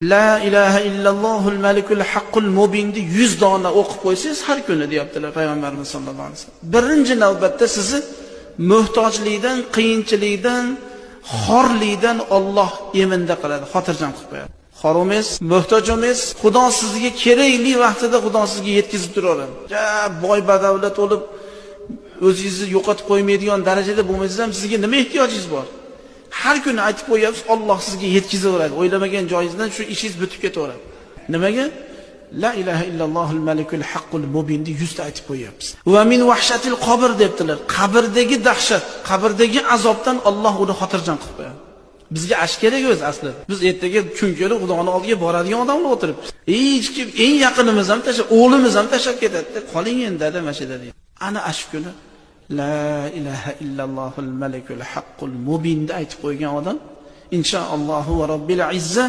La ilaha illallohul malikul haqqul mubinni 100 dona o'qib qo'ysangiz har kuni deyaptilar payg'ambarimiz sollallohu alayhi vasallam. Birinchi navbatda sizni muhtojlikdan, qiyinchilikdan, xorlikdan Alloh eminda qiladi, xotirjam qilib qo'yadi. Xor emas, muhtoj emas, Xudo sizga kerakli vaqtida Xudo sizga yetkazib turadi. Boy badavlat bo'lib o'zingizni yo'qotib qo'ymaydigan darajada bo'lmasa ham sizga nima ehtiyojingiz bor? Har kuni aytib qo'yapsiz, Alloh sizga yetkazaveradi. O'ylamagan joyingizdan shu ishingiz bitib ketaveradi. Nimaga? La ilaha illallohul malikul haqqul mubinni 100 ta aytib qo'yapsiz. Va min vahshatil qabr debdilar. Qabrdagi dahshat, qabrdagi azobdan Alloh uni xotirjam qilib qo'yadi. Bizga ash kerak o'zi aslida. Biz ertaga kun kelib Xudoning oldiga boradigan odamlar o'tiribmiz. Hech kim, eng yaqinimiz ham tashlab, o'g'limiz ham tashlab ketadi. Qoling endi dada mashida deydi. Ana ash kuni La ilaha illallohul malikul haqqul mubinni aytib qo'ygan odam inshaalloh va robbil izza